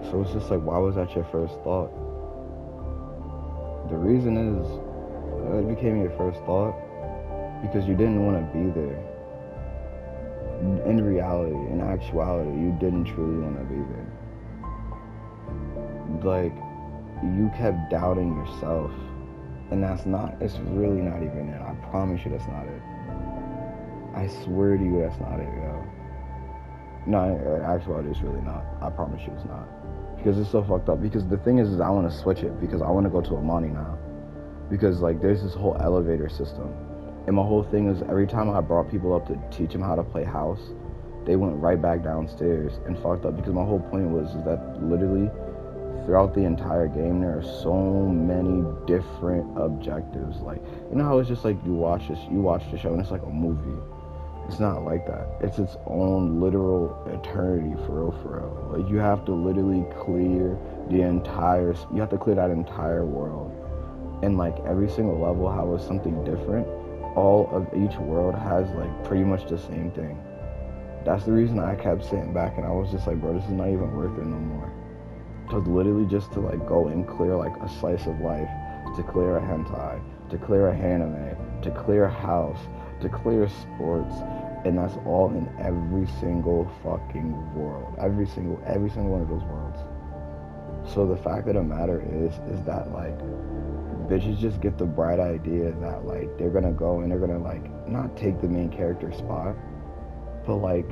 So it's just like, why was that your first thought? The reason is, it became your first thought because you didn't want to be there. In reality, in actuality, you didn't truly want to be there. Like, you kept doubting yourself. And it's really not even it. I promise you that's not it. I swear to you that's not it, yo. No, in actuality, it's really not. I promise you it's not. Because it's so fucked up. Because the thing is I want to switch it because I want to go to Amani now. Because, like, there's this whole elevator system. And my whole thing is every time I brought people up to teach them how to play house, they went right back downstairs and fucked up. Because my whole point was is that literally throughout the entire game there are so many different objectives. Like, you know how it's just like you watch the show and it's like a movie. It's not like that. It's its own literal eternity, for real. Like, you have to literally clear you have to clear that entire world. And like every single level, how it's something different. All of each world has like pretty much the same thing. That's the reason I kept sitting back and I was just like, bro, this is not even worth it no more. Because literally just to like go and clear like a slice of life, to clear a hentai, to clear a anime, to clear a house, to clear sports, and that's all in every single fucking world. Every single one of those worlds. So the fact of the matter is that like bitches just get the bright idea that like they're gonna go and they're gonna like not take the main character spot, but like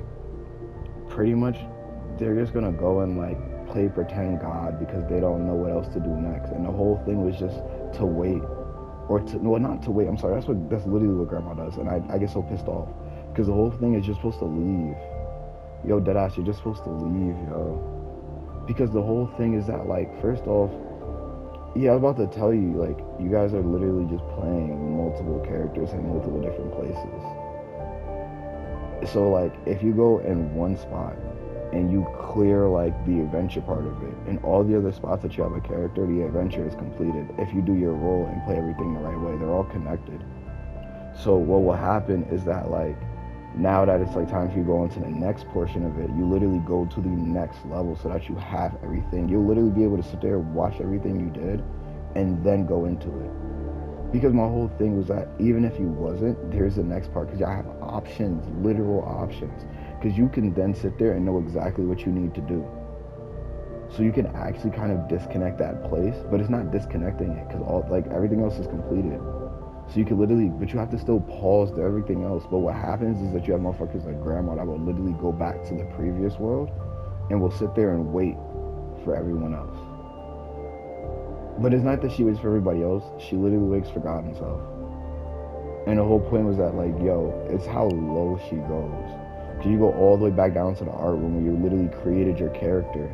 pretty much they're just gonna go and like play pretend god because they don't know what else to do next. And the whole thing was just to wait, not to wait. I'm sorry. That's literally what grandma does, and I get so pissed off because the whole thing is you're supposed to leave. Yo, deadass, you're just supposed to leave, yo. Because the whole thing is that like first off, yeah, I was about to tell you, like, you guys are literally just playing multiple characters in multiple different places. So, like, if you go in one spot and you clear, like, the adventure part of it, and all the other spots that you have a character, the adventure is completed. If you do your role and play everything the right way, they're all connected. So what will happen is that, like, now that it's like time for you to go into the next portion of it, you literally go to the next level so that you have everything. You'll literally be able to sit there, watch everything you did, and then go into it. Because my whole thing was that even if you wasn't, there's the next part because y'all have options, literal options. Because you can then sit there and know exactly what you need to do. So you can actually kind of disconnect that place, but it's not disconnecting it because all like everything else is completed. So you can literally, but you have to still pause to everything else. But what happens is that you have motherfuckers like grandma that will literally go back to the previous world and will sit there and wait for everyone else. But it's not that she waits for everybody else. She literally waits for God himself. And the whole point was that like, yo, it's how low she goes. Because you go all the way back down to the art room where you literally created your character.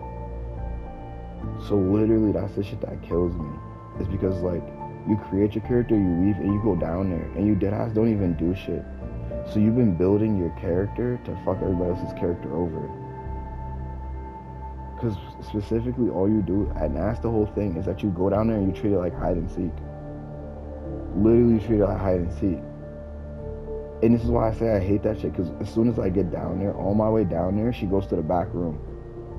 So literally that's the shit that kills me. It's because like, you create your character, you leave, and you go down there, and you deadass don't even do shit. So you've been building your character to fuck everybody else's character over. Because specifically all you do, and that's the whole thing, is that you go down there and you treat it like hide and seek. Literally treat it like hide and seek. And this is why I say I hate that shit, because as soon as I get down there, on my way down there, she goes to the back room.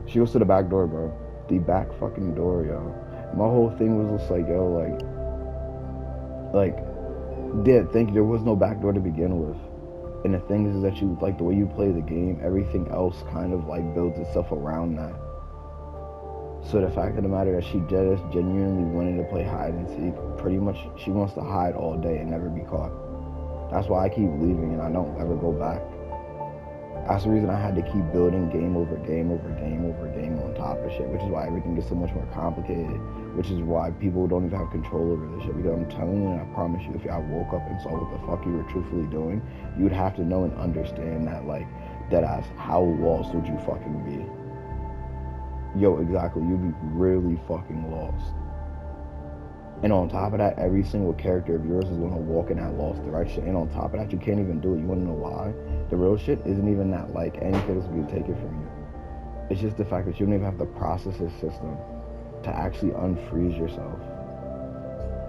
She goes to the back door, bro. The back fucking door, yo. My whole thing was just like, yo, there was no back door to begin with. And the thing is that you, like, the way you play the game, everything else kind of, like, builds itself around that. So the fact of the matter is she just genuinely wanted to play hide and seek. Pretty much, she wants to hide all day and never be caught. That's why I keep leaving and I don't ever go back. That's the reason I had to keep building game over game over game over game on top of shit, which is why everything gets so much more complicated, which is why people don't even have control over this shit. Because I'm telling you, and I promise you, if y'all woke up and saw what the fuck you were truthfully doing, you would have to know and understand that, like, deadass, how lost would you fucking be? Yo, exactly, you'd be really fucking lost. And on top of that, every single character of yours is going to walk in that lost direction. And on top of that, you can't even do it. You want to know why? The real shit isn't even that, like, anything is going to take it from you. It's just the fact that you don't even have the processes system to actually unfreeze yourself.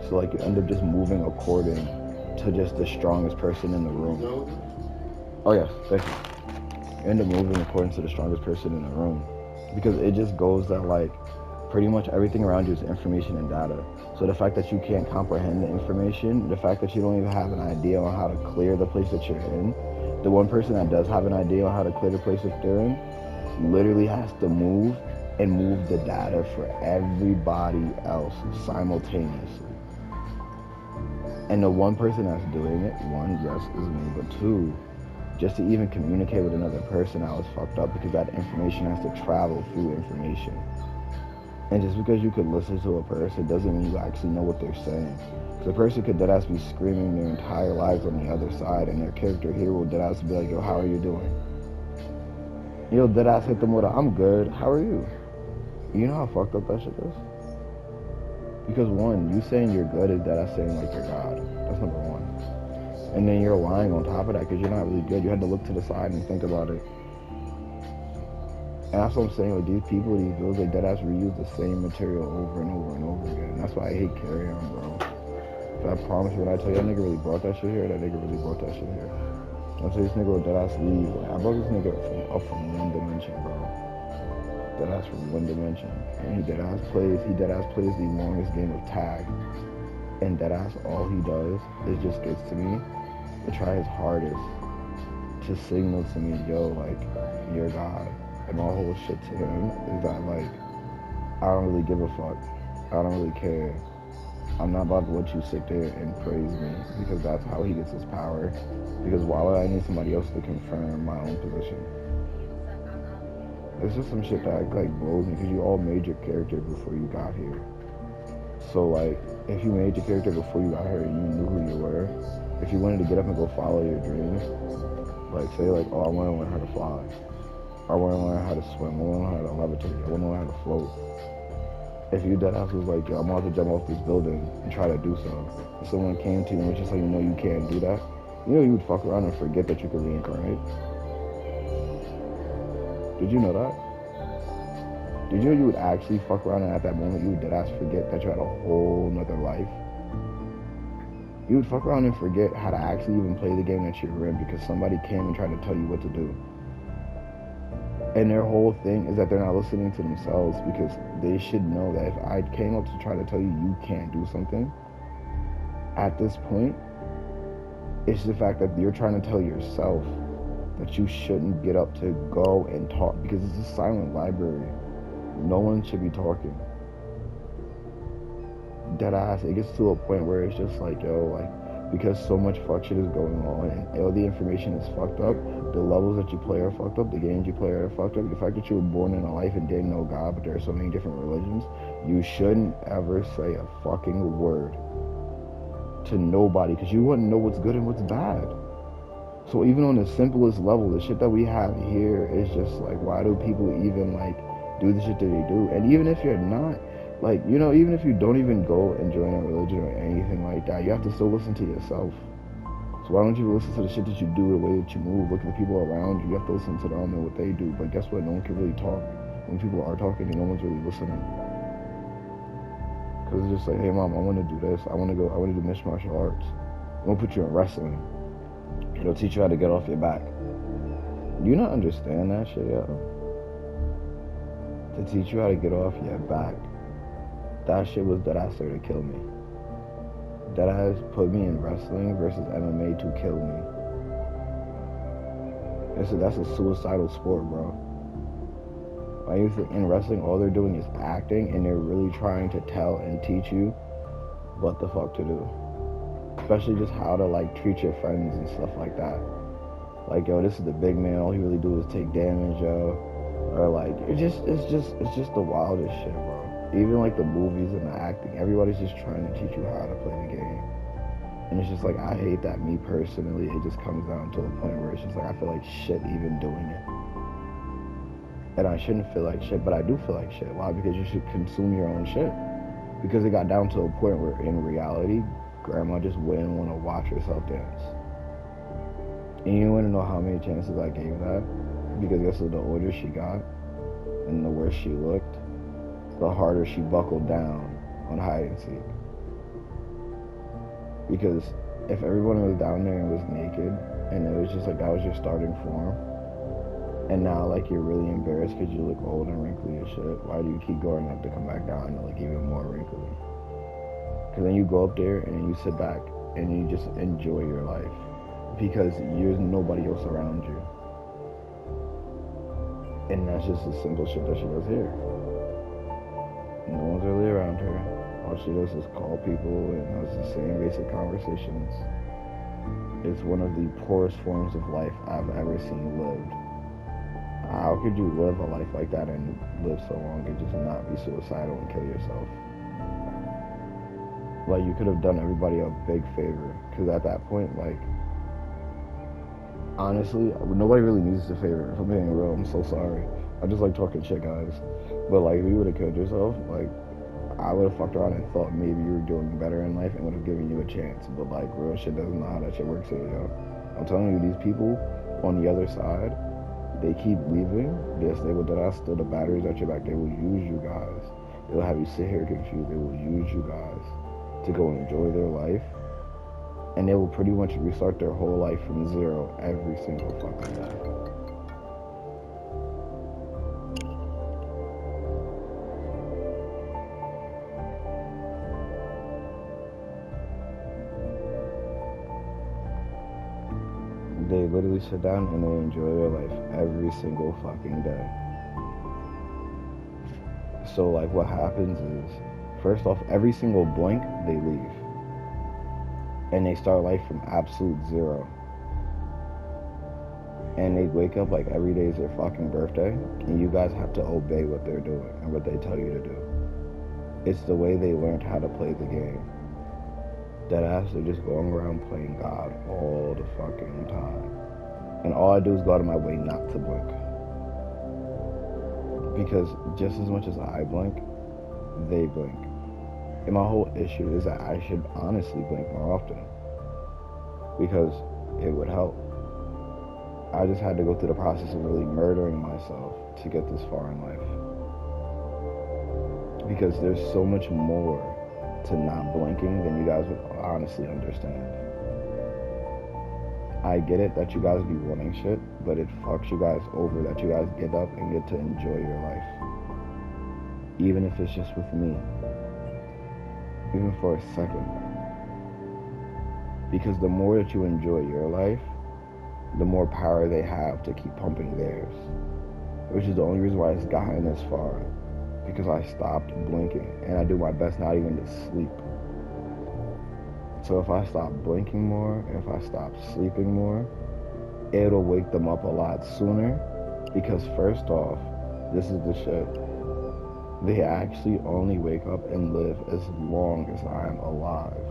So, like, you end up just moving according to just the strongest person in the room. Oh, yes, thank you. You end up moving according to the strongest person in the room. because it just goes that like pretty much everything around you is information and data. So the fact that you can't comprehend the information, the fact that you don't even have an idea on how to clear the place that you're in, the one person that does have an idea on how to clear the place that they're in literally has to move and move the data for everybody else simultaneously. And the one person that's doing it, one, yes, is me, but two, just to even communicate with another person, I was fucked up because that information has to travel through information. And just because you could listen to a person doesn't mean you actually know what they're saying. Because a person could deadass be screaming their entire lives on the other side, and their character here will deadass be like, yo, how are you doing? You'll deadass hit them with a, I'm good, how are you? You know how fucked up that shit is? Because one, you saying you're good is deadass saying like you're God. That's number one. And then you're lying on top of that because you're not really good. You had to look to the side and think about it. And that's what I'm saying with these people, these girls, they deadass reuse the same material over and over and over again. That's why I hate Carry On, bro. But I promise you, when I tell you that nigga really brought that shit here, that nigga really brought that shit here. I'll tell you, this nigga will deadass leave. I brought this nigga up from one dimension, bro. Deadass from one dimension. And he deadass plays the longest game of tag. And deadass, all he does is just gets to me to try his hardest to signal to me, yo, like, you're God. And my whole shit to him is that, like, I don't really give a fuck. I don't really care. I'm not about to let you sit there and praise me because that's how he gets his power. Because why would I need somebody else to confirm my own position? It's just some shit that, like, blows me because you all made your character before you got here. So, like, if you made your character before you got here and you knew who you were, if you wanted to get up and go follow your dreams, like, say, like, oh, I want to learn how to fly. I want to learn how to swim. I want to learn how to levitate. I want to learn how to float. If you deadass was like, yo, I'm about to jump off this building and try to do so, if someone came to you and was just like, no, you can't do that, you know you would fuck around and forget that you could reincarnate. Did you know that? Did you know you would actually fuck around and at that moment you would deadass forget that you had a whole nother life? You would fuck around and forget how to actually even play the game that you're in because somebody came and tried to tell you what to do. And their whole thing is that they're not listening to themselves because they should know that if I came up to try to tell you you can't do something, at this point, it's the fact that you're trying to tell yourself that you shouldn't get up to go and talk because it's a silent library. No one should be talking. Deadass, it gets to a point where it's just like, yo, like, because so much fuck shit is going on and all the information is fucked up, the levels that you play are fucked up, the games you play are fucked up, the fact that you were born in a life and didn't know God, but there are so many different religions, you shouldn't ever say a fucking word to nobody because you wouldn't know what's good and what's bad. So even on the simplest level, the shit that we have here is just like, why do people even like do the shit that they do? And even if you're not, like, you know, even if you don't even go and join a religion or anything like that, you have to still listen to yourself. So why don't you listen to the shit that you do, the way that you move, look at the people around you, you have to listen to them and what they do. But guess what? No one can really talk. When people are talking and no one's really listening. Because it's just like, hey mom, I want to do this. I want to do mixed martial arts. I'm going to put you in wrestling. It'll teach you how to get off your back. Do you not understand that shit, yo? To teach you how to get off your back. That shit was that ass there to kill me. That ass put me in wrestling versus MMA to kill me. That's a suicidal sport, bro. Why you think in wrestling all they're doing is acting and they're really trying to tell and teach you what the fuck to do. Especially just how to like treat your friends and stuff like that. Like, yo, this is the big man, all he really do is take damage, yo. Or like it's just the wildest shit, bro. Even like the movies and the acting, everybody's just trying to teach you how to play the game. And it's just like, I hate that me personally, it just comes down to a point where it's just like, I feel like shit even doing it. And I shouldn't feel like shit, but I do feel like shit. Why? Because you should consume your own shit. Because it got down to a point where in reality, grandma just wouldn't want to watch herself dance. And you want to know how many chances I gave that? Because guess what, the older she got, and the worse she looked, the harder she buckled down on hide and seek. Because if everyone was down there and was naked, and it was just like that was your starting form, And now, like, you're really embarrassed because you look old and wrinkly as shit. Why do you keep going up to come back down and look even more wrinkly? Because then you go up there and you sit back and you just enjoy your life because there's nobody else around you. And that's just the simple shit that she does here. No one's really around her. All she does is call people and has the same basic conversations. It's one of the poorest forms of life I've ever seen lived. How could you live a life like that and live so long and just not be suicidal and kill yourself? Like, you could have done everybody a big favor. Because at that point, like, honestly, nobody really needs a favor. If I'm being real, I'm so sorry. I just like talking shit, guys. But, like, if you would have killed yourself, like, I would have fucked around and thought maybe you were doing better in life and would have given you a chance. But, like, real shit doesn't know how that shit works here, yo. I'm telling you, these people on the other side, they keep leaving. Yes, they will still the batteries at your back. They will use you guys. They'll have you sit here confused. They will use you guys to go enjoy their life. And they will pretty much restart their whole life from zero every single fucking day. They literally sit down and they enjoy their life every single fucking day. So, like, what happens is, first off, every single blink, they leave. And they start life from absolute zero. And they wake up like every day is their fucking birthday, and you guys have to obey what they're doing and what they tell you to do. It's the way they learned how to play the game. Deadass, they're just going around playing God all the fucking time. And all I do is go out of my way not to blink. Because just as much as I blink, they blink. And my whole issue is that I should honestly blink more often. Because it would help. I just had to go through the process of really murdering myself to get this far in life. Because there's so much more to not blinking than you guys would honestly understand. I get it that you guys be wanting shit, but it fucks you guys over that you guys get up and get to enjoy your life. Even if it's just with me. Even for a second. Because the more that you enjoy your life, the more power they have to keep pumping theirs. Which is the only reason why it's gotten this far. Because I stopped blinking, and I do my best not even to sleep. So if I stop blinking more, if I stop sleeping more, it'll wake them up a lot sooner. Because first off, this is the shit. They actually only wake up and live as long as I'm alive.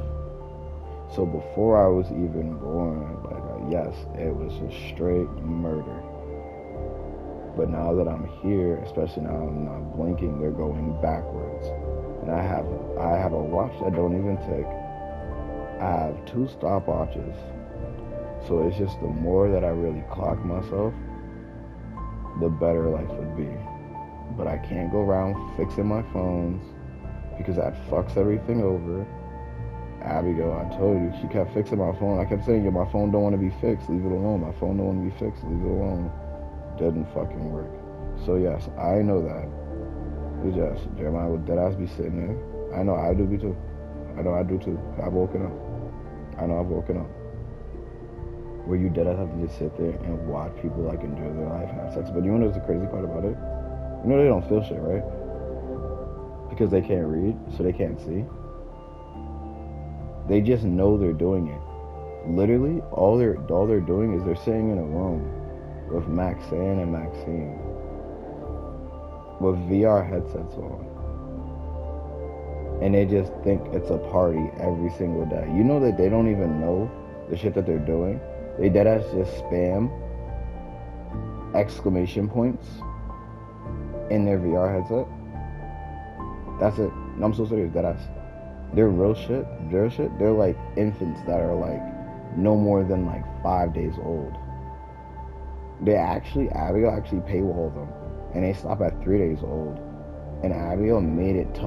So before I was even born, yes, it was just straight murder. But now that I'm here, especially now I'm not blinking, they're going backwards. And I have a watch that don't even tick. I have 2 stopwatches. So it's just the more that I really clock myself, the better life would be. But I can't go around fixing my phones because that fucks everything over. Abigail, I told you, she kept fixing my phone. I kept saying, my phone don't want to be fixed. Leave it alone. My phone don't want to be fixed. Leave it alone. Doesn't fucking work. So yes, I know that. But yes, Jeremiah would deadass be sitting there. I know I do be too. I know I do too. I've woken up. I know I've woken up. Where you deadass have to just sit there and watch people like enjoy their life and have sex. But you know what's the crazy part about it? You know they don't feel shit, right? Because they can't read, so they can't see. They just know they're doing it. Literally, all they're doing is they're sitting in a room with Maxine and Maxine with VR headsets on. And they just think it's a party every single day. You know that they don't even know the shit that they're doing. They deadass just spam exclamation points in their VR headset. That's it. No, I'm so serious, deadass. They're real shit. They're like infants that are like no more than like 5 days old. Abigail actually paywalled them. And they stop at 3 days old. And Abigail made it to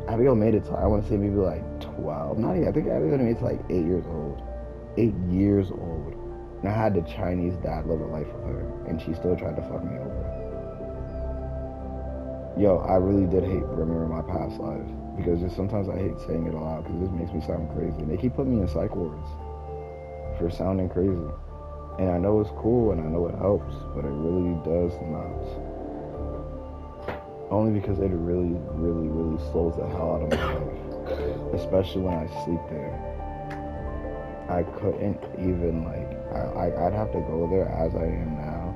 I want to say maybe like 12. Not even, I think Abigail made it to like 8 years old. 8 years old. And I had the Chinese dad live a life with her, and she still tried to fuck me over. Yo, I really did hate remembering my past lives, because just sometimes I hate saying it aloud because it just makes me sound crazy. And they keep putting me in psych wards for sounding crazy. And I know it's cool and I know it helps, but it really does not. Only because it really, really, really slows the hell out of my life, especially when I sleep there. I couldn't even, like, I'd have to go there as I am now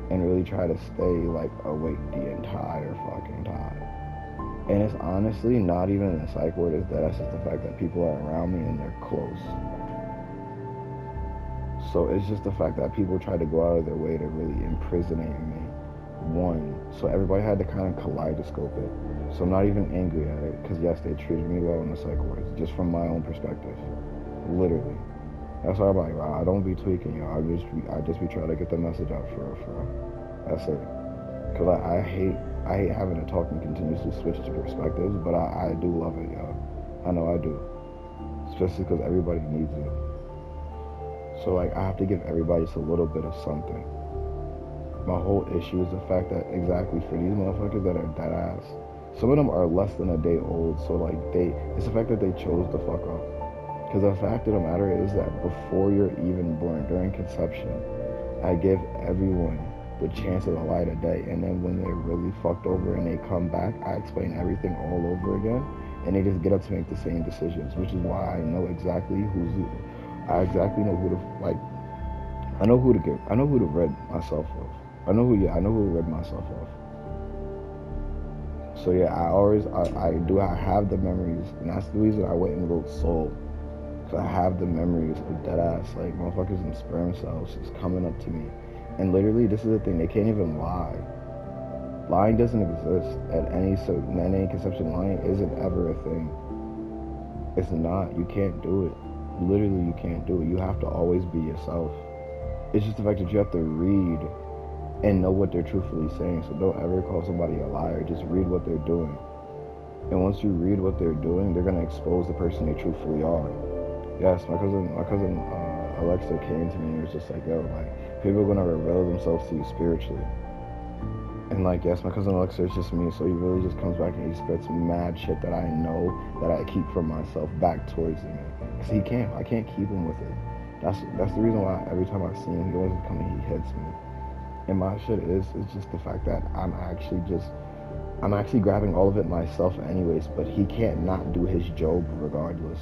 and really try to stay, like, awake the entire fucking time. And it's honestly not even the psych ward, it's that's just the fact that people are around me and they're close. So it's just the fact that people try to go out of their way to really imprisonate me. One, so everybody had to kind of kaleidoscope it. So I'm not even angry at it, because yes, they treated me well in the psych wards, just from my own perspective. Literally. That's why I'm like, wow, I don't be tweaking, yo. I just be trying to get the message out for real. That's it. Because I hate having to talk and continuously switch to perspectives, but I do love it, yo. I know I do. Especially because everybody needs it. So, like, I have to give everybody just a little bit of something. My whole issue is the fact that, exactly, for these motherfuckers that are dead ass, some of them are less than a day old, so, like, it's the fact that they chose to fuck up. Because the fact of the matter is that before you're even born, during conception, I give everyone the chance of the light of day, and then when they're really fucked over and they come back, I explain everything all over again, and they just get up to make the same decisions, which is why I know exactly I exactly know who to, like, I know who to rid myself of. I know who to rid myself of. So yeah, I have the memories, and that's the reason I went and wrote Soul. Because I have the memories of dead ass, like, motherfuckers in sperm cells just coming up to me. And literally, this is the thing, they can't even lie. Lying doesn't exist at any conception. Lying isn't ever a thing. It's not. You can't do it. Literally, you can't do it. You have to always be yourself. It's just the fact that you have to read and know what they're truthfully saying. So don't ever call somebody a liar. Just read what they're doing. And once you read what they're doing, they're going to expose the person they truthfully are. Yes, my cousin Alexa came to me and was just like, yo, like, people are going to reveal themselves to you spiritually. And, like, yes, my cousin Alexa is just me, so he really just comes back and he spits mad shit that I know that I keep from myself back towards me. Because I can't keep him with it. That's the reason why every time I see him, he always comes and he hits me. And my shit is just the fact that I'm actually grabbing all of it myself anyways, but he can't not do his job regardless.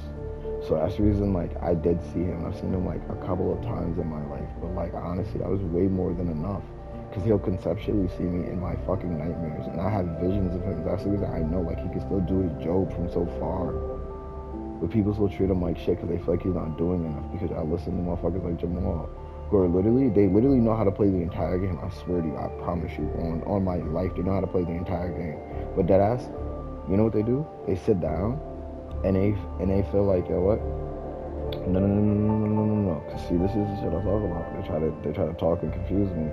So that's the reason, like, I did see him. I've seen him, like, a couple of times in my life, but, like, honestly, that was way more than enough. Because he'll conceptually see me in my fucking nightmares, and I have visions of him. That's the reason I know, like, he can still do his job from so far. But people still treat him like shit because they feel like he's not doing enough. Because I listen to motherfuckers like Jamal, who are they literally know how to play the entire game. I swear to you, I promise you, on my life, they know how to play the entire game. But deadass, you know what they do? They sit down, and they feel like, yo, what? No. Cause see, this is the shit I'm talking about. They try to talk and confuse me.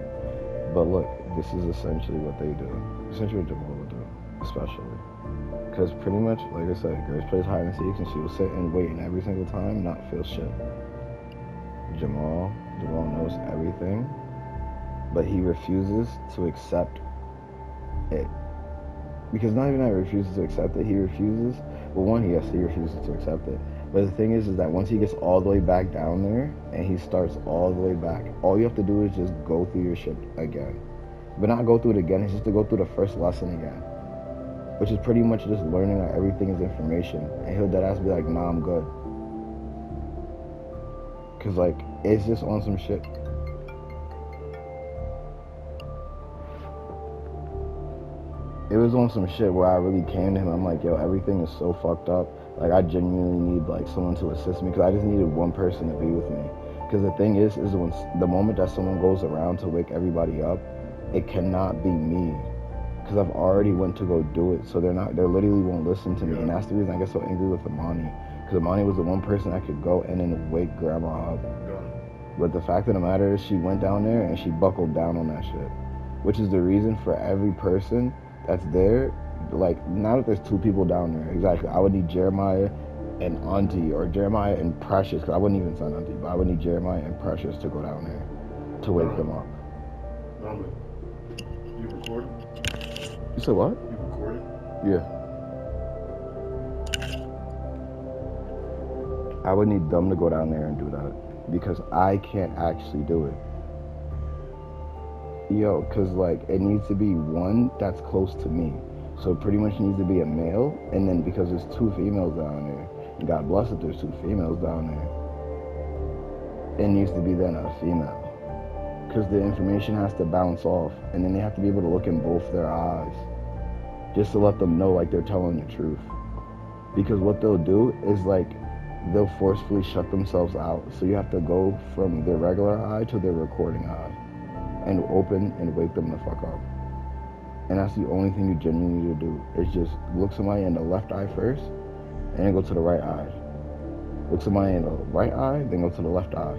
But look, this is essentially what they do. Essentially what Jamal would do, especially. Because pretty much, like I said, Grace plays hide and seek, and she will sit and wait, and every single time not feel shit. Jamal knows everything, but he refuses to accept it. Because not even that he refuses to accept it, he refuses. Well, one, he refuses to accept it. But the thing is that once he gets all the way back down there, and he starts all the way back, all you have to do is just go through your shit again. But not go through it again, it's just to go through the first lesson again. Which is pretty much just learning that everything is information. And he'll deadass be like, nah, I'm good. Cause, like, it's just on some shit. It was on some shit where I really came to him. I'm like, yo, everything is so fucked up. Like, I genuinely need, like, someone to assist me. Because I just needed one person to be with me. Because the thing is when the moment that someone goes around to wake everybody up, it cannot be me. Because I've already went to go do it. So they literally won't listen to me. And that's the reason I get so angry with Imani. Because Imani was the one person I could go in and wake grandma up. But the fact of the matter is she went down there and she buckled down on that shit. Which is the reason for every person that's there. Like, now that there's 2 people down there, exactly. I would need Jeremiah and Auntie, or Jeremiah and Precious, because I wouldn't even send Auntie, but I would need Jeremiah and Precious to go down there to wake them up. You recording? You said what? You recording? Yeah. I would need them to go down there and do that, because I can't actually do it. Yo, because like it needs to be one that's close to me. So it pretty much needs to be a male, and then because there's 2 females down there, and God bless it, there's 2 females down there, it needs to be then a female. Because the information has to bounce off, and then they have to be able to look in both their eyes, just to let them know like they're telling the truth. Because what they'll do is like, they'll forcefully shut themselves out. So you have to go from their regular eye to their recording eye, and open and wake them the fuck up. And that's the only thing you genuinely need to do, is just look somebody in the left eye first, and then go to the right eye. Look somebody in the right eye, then go to the left eye.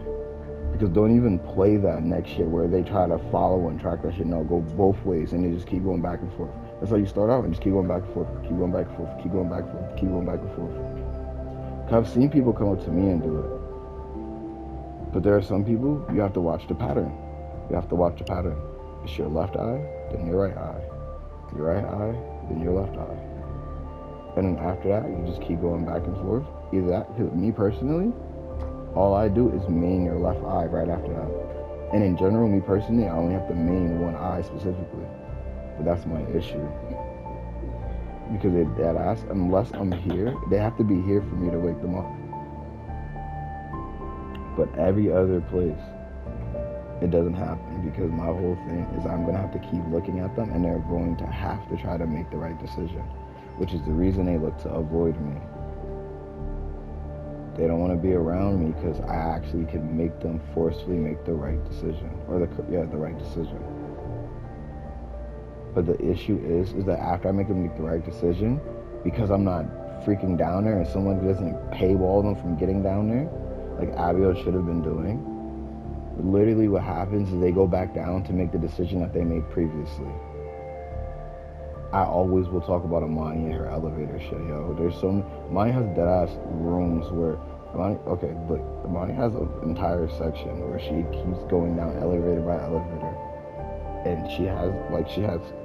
Because don't even play that next shit where they try to follow and track that shit. No, go both ways, and they just keep going back and forth. That's how you start out, and just keep going back and forth, keep going back and forth, keep going back and forth, keep going back and forth. Cause I've seen people come up to me and do it. But there are some people, you have to watch the pattern. You have to watch the pattern. It's your left eye, then your right eye. Your right eye, then your left eye. And then after that, you just keep going back and forth. Either that, because me personally, all I do is main your left eye right after that. And in general, me personally, I only have to main one eye specifically. But that's my issue. Because they're dead ass, unless I'm here, they have to be here for me to wake them up. But every other place, it doesn't happen, because my whole thing is I'm going to have to keep looking at them, and they're going to have to try to make the right decision, which is the reason they look to avoid me. They don't want to be around me because I actually can make them forcefully make the right decision, or the right decision. But the issue is that after I make them make the right decision, because I'm not freaking down there, and someone doesn't paywall them from getting down there, like Abiel should have been doing, literally what happens is they go back down to make the decision that they made previously. I always will talk about Amani and her elevator shit, yo. There's Amani has dead ass rooms where Amani has an entire section where she keeps going down elevator by elevator, and she has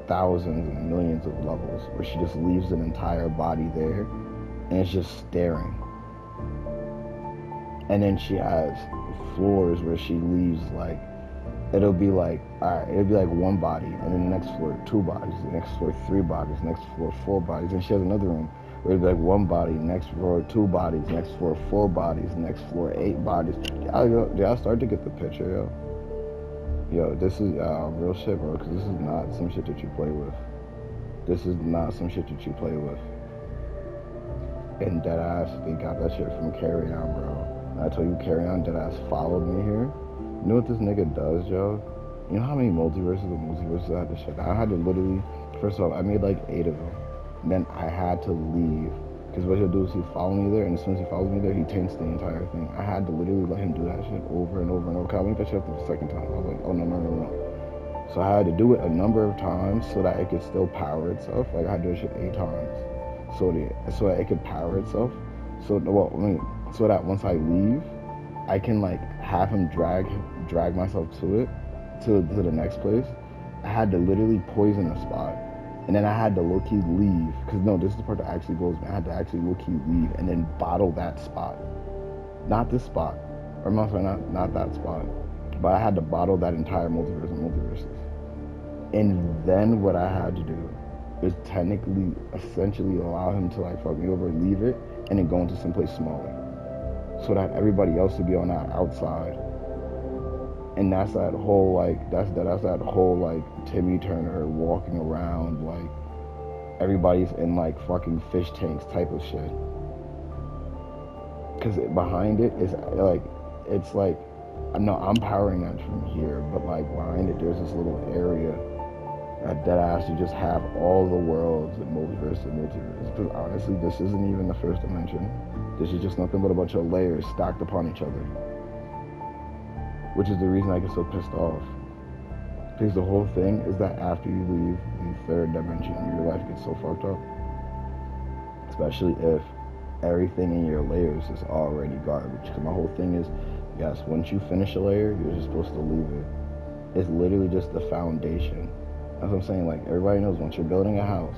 thousands and millions of levels where she just leaves an entire body there, and it's just staring. And then she has floors where she leaves it'll be like one body, and then the next floor 2 bodies, the next floor 3 bodies, next floor 4 bodies, and she has another room where it'll be like 1 body, next floor 2 bodies, next floor 4 bodies, next floor 8 bodies. Y'all start to get the picture, yo. This is real shit, bro, because this is not some shit that you play with. This is not some shit that you play with. And deadass, they got that shit from Carry On, bro. I told you Carry On deadass followed me here. You know what this nigga does, yo? You know how many multiverses I had to shut down? I had to literally, first off, I made like 8 of them. And then I had to leave. Because what he'll do is he'll follow me there, and as soon as he follows me there, he taints the entire thing. I had to literally let him do that shit over and over and over. Cause I went that shit up the second time. I was like, oh, no. So I had to do it a number of times so that it could still power itself. Like, I had to do that shit 8 times. So that it could power itself. So that once I leave, I can like have him drag myself to the next place. I had to literally poison the spot, and then I had to low-key leave, because no, this is the part that actually blows me. I had to actually low-key leave and then bottle that spot, not this spot, or I'm sorry, not that spot, but I had to bottle that entire multiverse and multiverses. And then what I had to do is essentially allow him to like fuck me over, leave it, and then go into someplace smaller, so that everybody else would be on that outside. And that's that whole Timmy Turner walking around like everybody's in like fucking fish tanks type of shit. Because behind it is I'm powering that from here, but like behind it there's this little area that deadass you just have all the worlds and multiverse. Because honestly, this isn't even the first dimension. This is just nothing but a bunch of layers stacked upon each other. Which is the reason I get so pissed off. Because the whole thing is that after you leave the 3rd dimension, your life gets so fucked up. Especially if everything in your layers is already garbage. Because my whole thing is, yes, once you finish a layer, you're just supposed to leave it. It's literally just the foundation. That's what I'm saying. Like, everybody knows once you're building a house,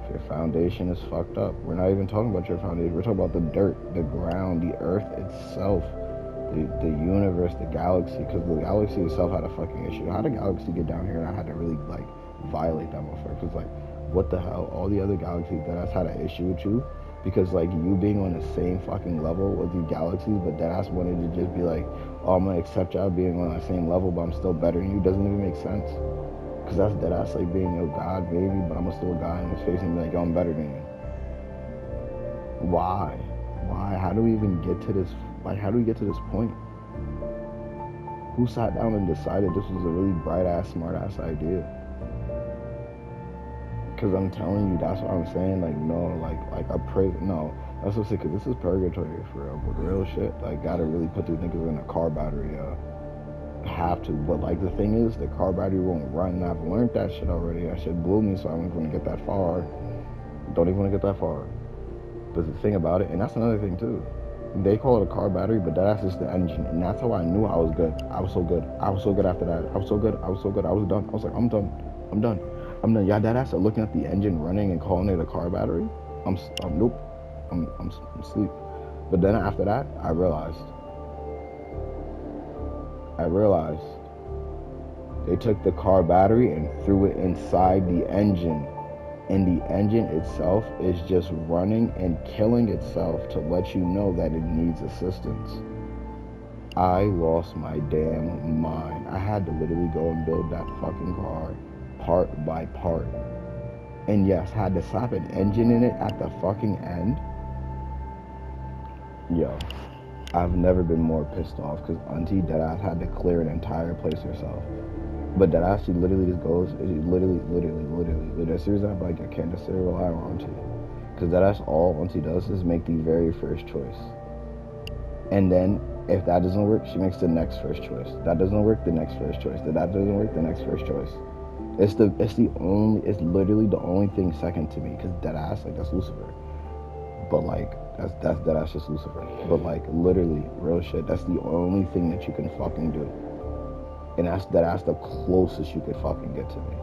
if your foundation is fucked up, we're not even talking about your foundation. We're talking about the dirt, the ground, the earth itself, the universe, the galaxy. Because the galaxy itself had a fucking issue. How did the galaxy get down here and I had to really, like, violate that motherfucker? Because, like, what the hell? All the other galaxies that has had an issue with you because, like, you being on the same fucking level with the galaxies, but that ass wanted to just be like, oh, I'm gonna accept y'all being on the same level, but I'm still better than you, doesn't even make sense. Because that's dead ass like being a god, maybe, but I'm still a guy in his face and be like, yo, I'm better than you. Why? How do we even get to this? Like, how do we get to this point? Who sat down and decided this was a really bright ass, smart ass idea? Because I'm telling you, that's what I'm saying. Like, no, like I pray. No, that's what I'm saying. Because this is purgatory for real. But real shit, like, gotta really put these niggas in a car battery. Have to. But like, the thing is, the car battery won't run. I've learned that shit already. That shit blew me, so I don't even want to get that far. Don't even want to get that far. But the thing about it, and that's another thing too. They call it a car battery, but that's just the engine. And that's how I knew I was good. I was so good. I was so good after that. I was so good. I was so good. I was done. I was like, I'm done. I'm done. I'm done. Y'all dead ass are looking at the engine running and calling it a car battery. Nope. I'm asleep. But then after that, I realized they took the car battery and threw it inside the engine. And the engine itself is just running and killing itself to let you know that it needs assistance. I lost my damn mind. I had to literally go and build that fucking car part by part. And yes, had to slap an engine in it at the fucking end. Yo, I've never been more pissed off because Auntie Deadass had to clear an entire place herself. But Deadass, she literally just goes, literally, as soon as I'm like, I can't necessarily rely on Auntie. Because Deadass, all Auntie does is make the very first choice. And then, if that doesn't work, she makes the next first choice. That doesn't work, the next first choice. That doesn't work, the next first choice. It's literally the only thing second to me. Because Deadass, like, that's Lucifer. But like, that's just Lucifer. But like, literally, real shit, that's the only thing that you can fucking do. And that's the closest you could fucking get to me.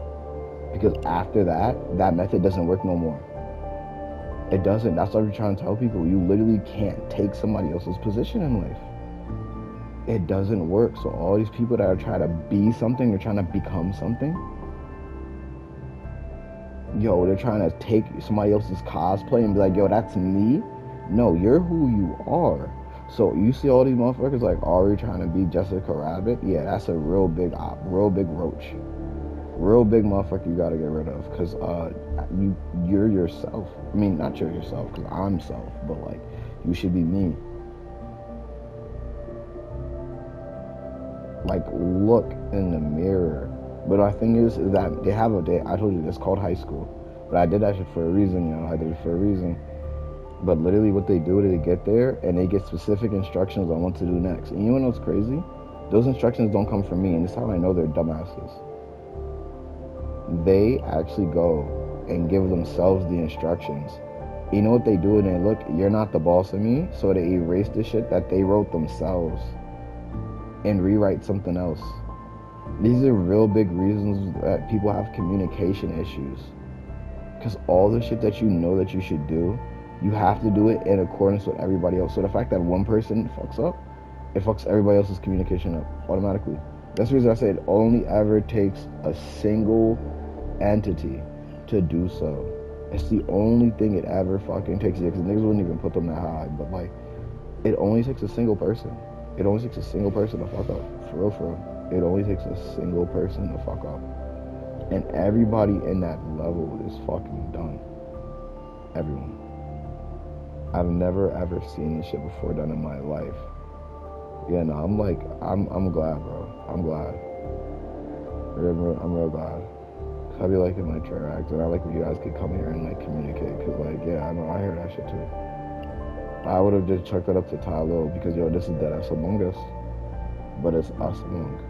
Because after that method doesn't work no more. It doesn't. That's what I'm trying to tell people. You literally can't take somebody else's position in life. It doesn't work. So all these people that are trying to be something, they're trying to become something. Yo, they're trying to take somebody else's cosplay and be like, yo, that's me. No, you're who you are. So you see all these motherfuckers like Ari trying to be Jessica Rabbit. Yeah, that's a real big roach. Real big motherfucker you gotta get rid of. Because you're yourself. I mean, not you're yourself, because I'm self. But like, you should be me. Like, look in the mirror. But my thing is that they have a day. I told you, it's called high school. But I did that shit for a reason, I did it for a reason. But literally what they do is they get there and they get specific instructions on what to do next. And you know what's crazy? Those instructions don't come from me, and this is how I know they're dumbasses. They actually go and give themselves the instructions. You know what they do? And they look, you're not the boss of me, so they erase the shit that they wrote themselves and rewrite something else. These are real big reasons that people have communication issues. Because all the shit that you know that you should do, you have to do it in accordance with everybody else. So the fact that one person fucks up, it fucks everybody else's communication up automatically. That's the reason I say it only ever takes a single entity to do so. It's the only thing it ever fucking takes. Because niggas wouldn't even put them that high. But like, it only takes a single person. It only takes a single person to fuck up. For real. It only takes a single person to fuck up. And everybody in that level is fucking done. Everyone. I've never ever seen this shit before done in my life. Yeah, no, I'm glad, bro. I'm glad. I'm real glad. I be liking my tracks, and I like when you guys could come here and like communicate. Cause like, yeah, I know I hear that shit too. I would have just chucked it up to Ty Lil because yo, this is Dead Ass Among Us, but it's us among.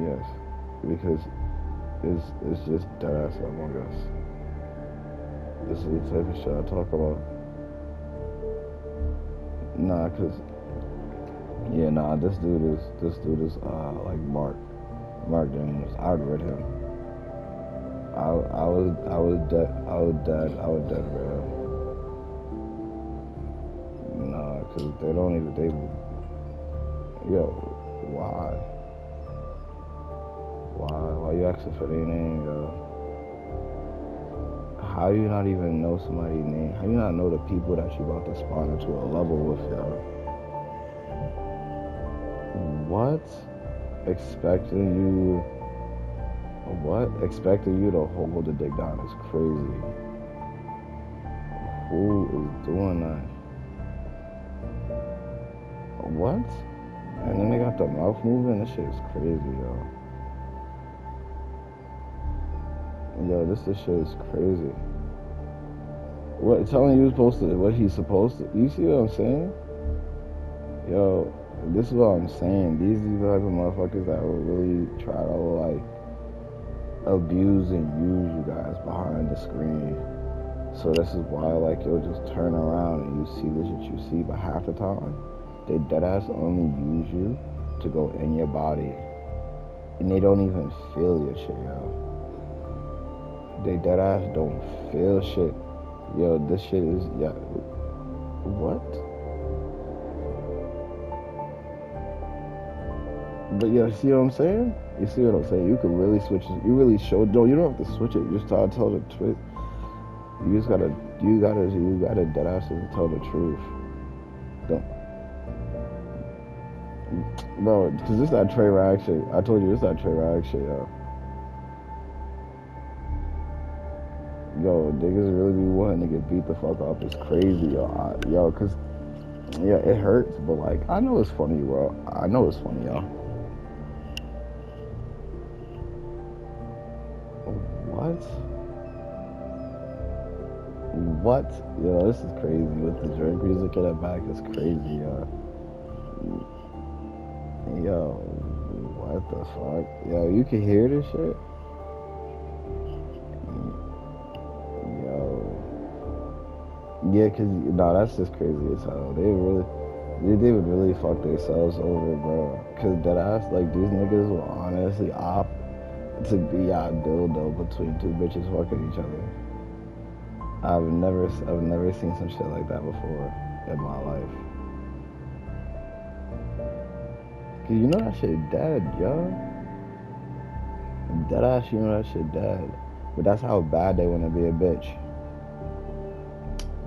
Yes, because it's just dead ass Among Us. This is the type of shit I talk about. Nah, cause yeah, nah, this dude is like Mark James. I'd read him. I was dead for him. Nah, cause they don't even yo, why? Why you asking for their name, yo? How you not even know somebody's name? How you not know the people that you about to spawn into a level with, yo? What? Expecting you Expecting you to hold the dick down is crazy. Who is doing that? What? And then they got the mouth moving. This shit is crazy, yo. Yo, this shit is crazy. What? Telling you what he's supposed to. You see what I'm saying? Yo, this is what I'm saying. These type of motherfuckers that will really try to like abuse and use you guys behind the screen. So this is why like you'll just turn around and you see the shit you see, but half the time they deadass only use you to go in your body, and they don't even feel your shit, yo. They deadass don't feel shit, yo. This shit is what? But yeah, see what I'm saying? You see what I'm saying? You could really switch it. You really show. No, you don't have to switch it. You just start tell the truth. You gotta dead ass tell the truth. Don't, bro. Cause this that Trey Rag shit. I told you this that Trey Rag shit, yo. Yo, niggas really be wanting to get beat the fuck up. It's crazy, yo. Cause yeah, it hurts, but like I know it's funny, bro. I know it's funny, yo. What? Yo, this is crazy. With the Drake music in the back, it's crazy, yo. Yo, what the fuck? Yo, you can hear this shit? Yo. Yeah, cause that's just crazy as hell. They would really fuck themselves over, bro. Cause deadass, like these niggas will honestly opt to be a dildo between two bitches fucking each other. I've never seen some shit like that before in my life. Cause you know that shit dead, yo. Deadass, you know that shit dead. But that's how bad they wanna be a bitch.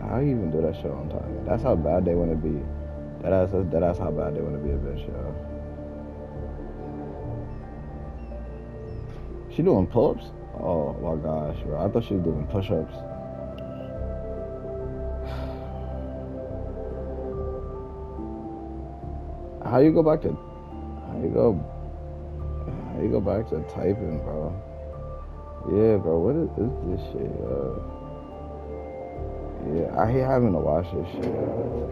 How you even do that shit on time? That's how bad they wanna be. That's how bad they wanna be a bitch, yo. She doing pull-ups? Oh my gosh, bro. I thought she was doing push-ups. How you go back to typing, bro? Yeah, bro. What is this shit, yo? Yeah, I hate having to watch this shit, yo.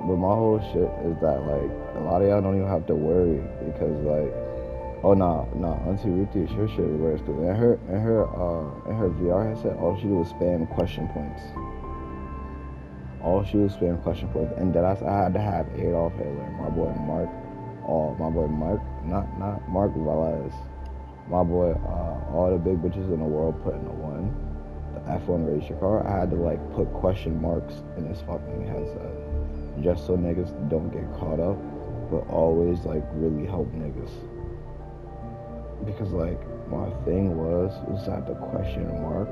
But my whole shit is that like a lot of y'all don't even have to worry because like, oh nah, Auntie Ruthie, her shit is worse because in her VR headset, all she do is spam question points. And then I had to have Adolf Hitler, my boy Mark, not Mark Velez, my boy, all the big bitches in the world put in a one, the F1 race your car. I had to like put question marks in this fucking headset, just so niggas don't get caught up, but always like really help niggas. Because like my thing was that the question mark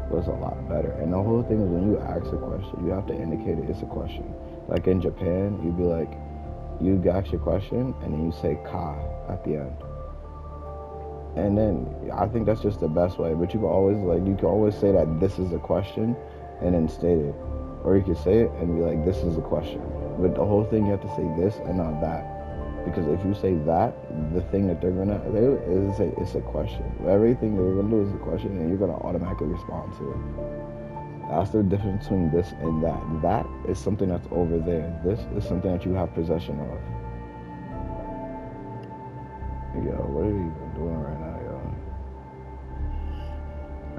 was a lot better. And the whole thing is when you ask a question, you have to indicate it's a question. Like in Japan, you'd be like, you ask your question and then you say ka at the end. And then I think that's just the best way. But you can always say that this is a question and then state it. Or you can say it and be like, this is a question. But the whole thing, you have to say this and not that. Because if you say that, the thing that they're gonna do is say it's a question. Everything they're gonna do is a question, and you're gonna automatically respond to it. That's the difference between this and that. That is something that's over there. This is something that you have possession of. Yo, what are you even doing right now, yo?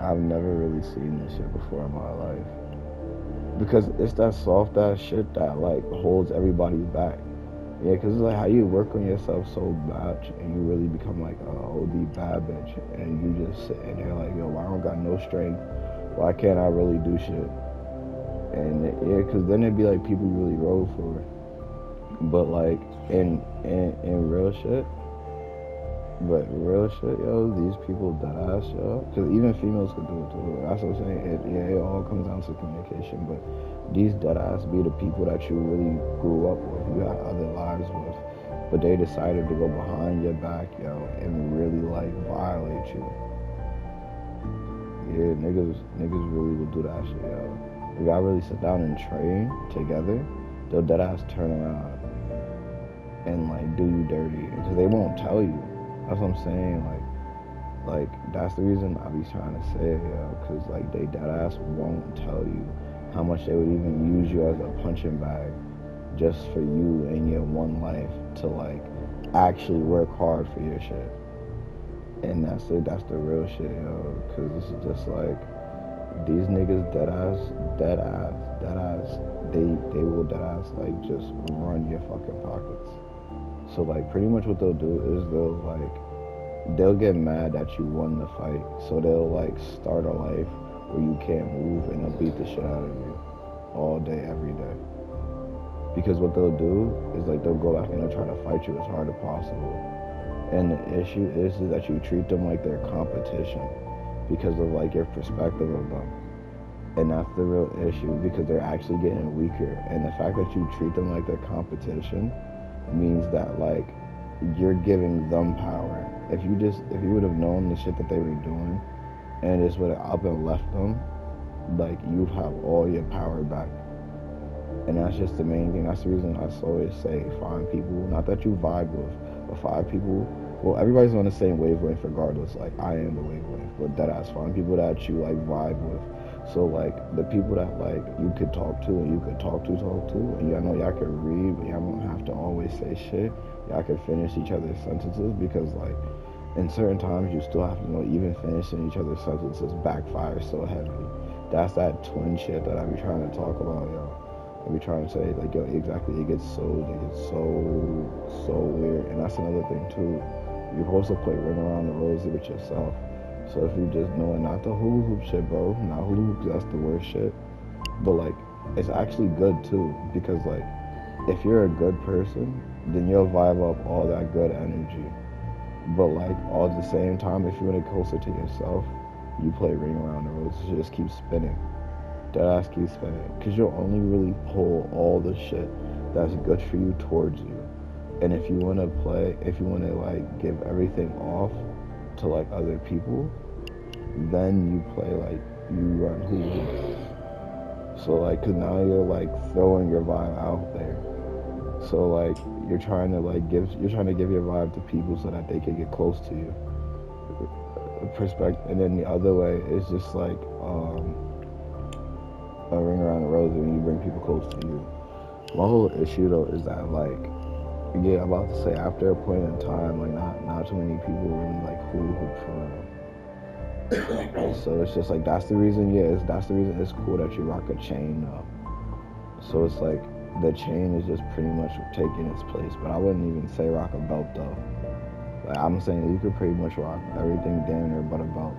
I've never really seen this shit before in my life. Because it's that soft ass shit that like holds everybody back. Yeah, because it's like how you work on yourself so much and you really become like a OD bad bitch and you just sitting there like, yo, I don't got no strength. Why can't I really do shit? And yeah, because then it'd be like people you really roll for. But like in real shit, but real shit, yo, these people dead ass, yo. Because even females could do it too. That's what I'm saying. It all comes down to communication. But these dead ass be the people that you really grew up with, you had other lives with. But they decided to go behind your back, yo, and really like violate you. Yeah, niggas really will do that shit, yo. If y'all really sit down and train together, they'll dead ass turn around and like do you dirty because they won't tell you. That's what I'm saying. Like that's the reason I be trying to say it, yo, because like they dead ass won't tell you how much they would even use you as a punching bag just for you and your one life to like actually work hard for your shit. And that's the real shit, yo. Because this is just like these niggas dead ass. They will dead ass like just run your fucking pockets. So like pretty much what they'll do is they'll get mad that you won the fight. So they'll like start a life where you can't move and they'll beat the shit out of you all day, every day. Because what they'll do is like they'll go back and they'll try to fight you as hard as possible. And the issue is that you treat them like they're competition because of like your perspective of them. And that's the real issue because they're actually getting weaker. And the fact that you treat them like they're competition means that like you're giving them power. If you would have known the shit that they were doing and just would have up and left them, like you'd have all your power back. And that's just the main thing. That's the reason I always say find people, not that you vibe with, but find people. Well, everybody's on the same wavelength regardless. Like I am the wavelength, but that ass find people that you like vibe with. So like the people that like you could talk to and you could talk to, and y'all know y'all could read, but y'all don't have to always say shit. Y'all could finish each other's sentences because like in certain times you still have to know even finishing each other's sentences backfires so heavy. That's that twin shit that I be trying to talk about, yo. I be trying to say like, yo, exactly. It gets so weird, and that's another thing too. You're supposed to play ring around the rosy with yourself. So if you just know it, not the hula hoop shit, bro, not hula hoop, that's the worst shit. But like, it's actually good too because like, if you're a good person, then you'll vibe up all that good energy. But like, all at the same time, if you want to closer to yourself, you play ring around the roses. You just keep spinning. That ass keeps spinning because you'll only really pull all the shit that's good for you towards you. And if you want to like give everything off to like other people, then you play like you run hula hoops. So like, cause now you're like throwing your vibe out there. So like you're trying to give your vibe to people so that they can get close to you. Perspective, and then the other way is just like a ring around the rosy when you bring people close to you. My whole issue though is that like, yeah, I'm about to say after a point in time, like not too many people really like hula hoop for real. So it's just like that's the reason it's cool that you rock a chain though. So it's like the chain is just pretty much taking its place, but I wouldn't even say rock a belt though. Like I'm saying you could pretty much rock everything damn near but a belt.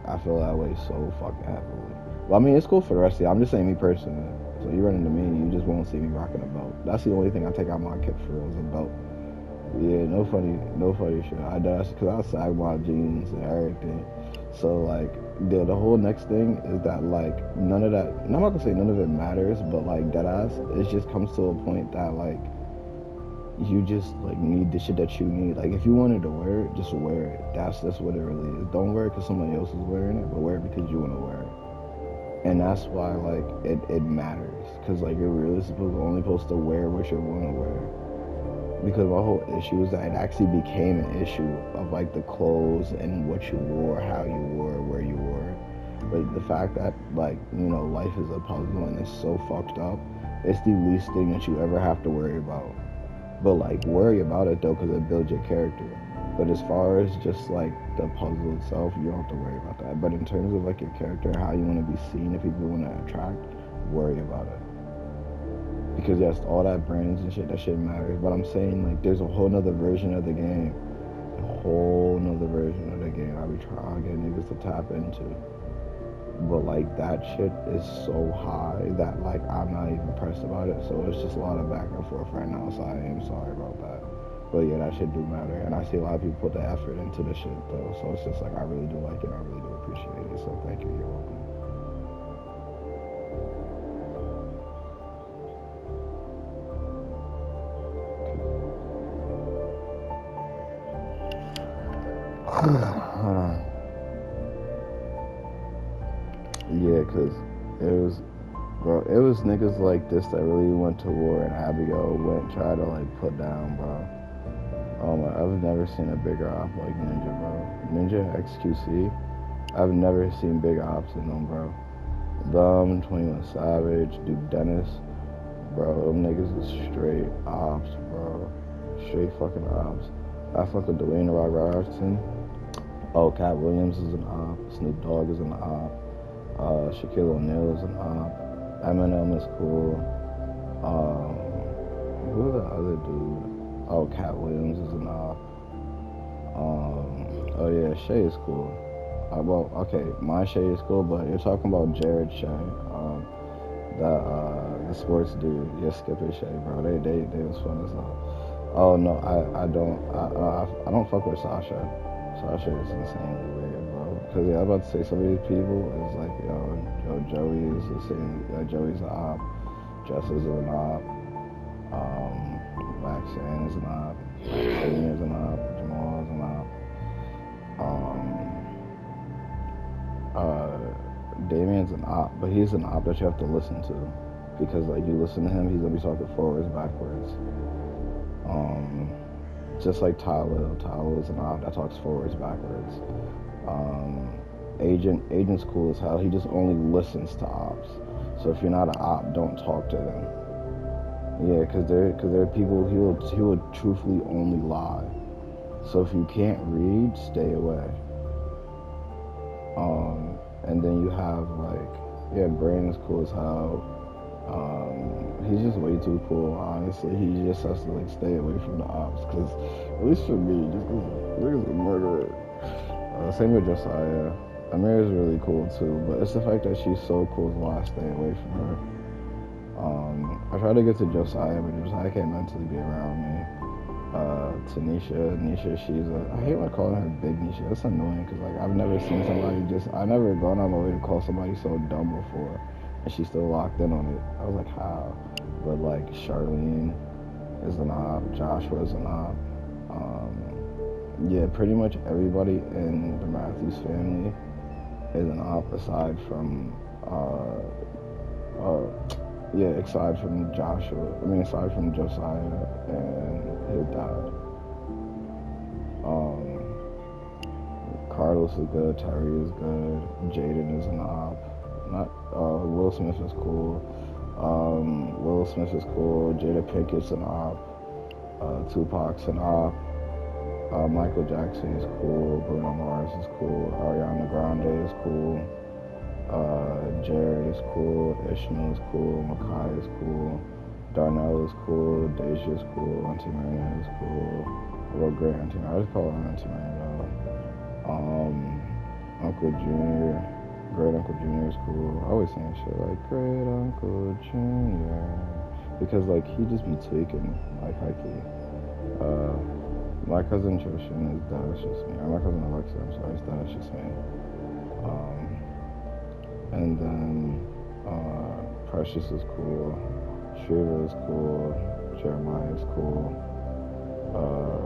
I feel that way so fucking heavily. Well, I mean, it's cool for the rest of you. I'm just saying me personally. So you run into me and you just won't see me rocking a belt. That's the only thing I take out my kit for is a belt. Yeah, no funny shit. I does because I sag my jeans and everything. So like the whole next thing is that like none of that. And I'm not gonna say none of it matters, but like that ass, it just comes to a point that like you just like need the shit that you need. Like if you wanted to wear it, just wear it. That's what it really is. Don't wear it because somebody else is wearing it, but wear it because you want to wear it. And that's why like it matters because like you're really only supposed to wear what you want to wear. Because my whole issue is that it actually became an issue of like the clothes and what you wore, how you wore, where you wore. But the fact that like, you know, life is a puzzle and it's so fucked up, it's the least thing that you ever have to worry about. But like, worry about it though, because it builds your character. But as far as just like the puzzle itself, you don't have to worry about that. But in terms of like your character, how you want to be seen, if people want to attract, worry about it. Because yes, all that brains and shit, that shit matters. But I'm saying like, there's a whole nother version of the game, a whole nother version of the game I be trying to get niggas to tap into. But like, that shit is so high that like, I'm not even pressed about it. So it's just a lot of back and forth right now. So I am sorry about that. But yeah, that shit do matter. And I see a lot of people put the effort into the shit though. So it's just like, I really do like it. I really do appreciate it. So thank you. You're welcome. Yeah, cause it was, bro, it was niggas like this that really went to war, and Abigail went and tried to like put down, bro. Oh my, I've never seen a bigger op like Ninja, bro. Ninja XQC, I've never seen big ops in them, bro. Them, 21 Savage, Duke Dennis, bro, them niggas is straight ops, bro. Straight fucking ops. I fuck with Dwayne The Rock Robertson. Oh, Cat Williams is an op. Snoop Dogg is an op. Shaquille O'Neal is an op. Eminem is cool. Who the other dude? Oh, Cat Williams is an op. Oh yeah, Shay is cool. Well, okay, my Shay is cool, but you're talking about Jared Shay. The sports dude. Yeah, Skip and Shay, bro. They was fun as hell. Oh no, I don't fuck with Sasha. Sasha is insanely weird, bro. Cause yeah, I was about to say some of these people is like, Joey is the same. Joey's an op. Jess is an op. Maxine is an op. Amy is an op. Jamal is an op. Damien's an op, but he's an op that you have to listen to, because like, you listen to him, he's gonna be talking forwards, backwards. Just like Tyler is an op that talks forwards, backwards. Agent's cool as hell. He just only listens to ops. So if you're not an op, don't talk to them. Yeah, because there are people he will truthfully only lie. So if you can't read, stay away. And then you have like, yeah, Brandon's cool as hell. He's just way too cool, honestly. He just has to like stay away from the ops, because at least for me, just because niggas are murderer. Same with Josiah. Amir is really cool too, but it's the fact that she's so cool why I stay away from her. I try to get to Josiah, but Josiah can't mentally be around me. Nisha, I hate when calling her Big Nisha. That's annoying, because like, I've never seen somebody I've never gone on my way to call somebody so dumb before, and she's still locked in on it. I was like, how? But like, Charlene is an op, Joshua is an op. Yeah, pretty much everybody in the Matthews family is an op, aside from aside from Josiah and his dad. Carlos is good, Terry is good, Jaden is an op. Will Smith is cool. Jada Pinkett's an op. Tupac's an op. Michael Jackson is cool. Bruno Mars is cool. Ariana Grande is cool. Jared is cool. Ishmael is cool. Makai is cool. Darnell is cool. Deja is cool. Auntie Marina is cool. Well, great Auntie Marina. I just call her Auntie Marina. Uncle Junior. Great Uncle Junior is cool. I always saying shit like Great Uncle Junior, because like, he just be tweaking like hikey. My cousin Trishan is delicious me. Or my cousin Alexa, I'm sorry, is delicious me. And then Precious is cool. Shiva is cool. Jeremiah is cool.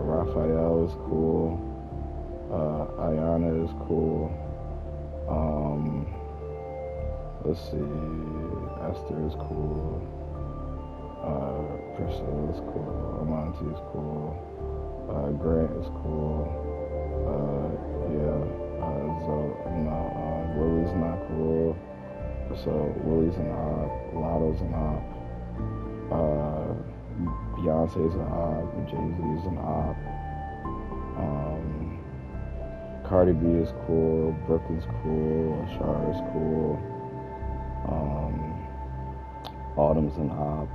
Raphael is cool. Ayana is cool. Let's see. Esther is cool. Priscilla is cool. Amonte is cool. Grant is cool. Willie's not cool. So Willie's an op. Lotto's an op. Beyonce's an op, Jay-Z's an op. Cardi B is cool, Brooklyn's cool, Ashara's cool. Autumn's an op.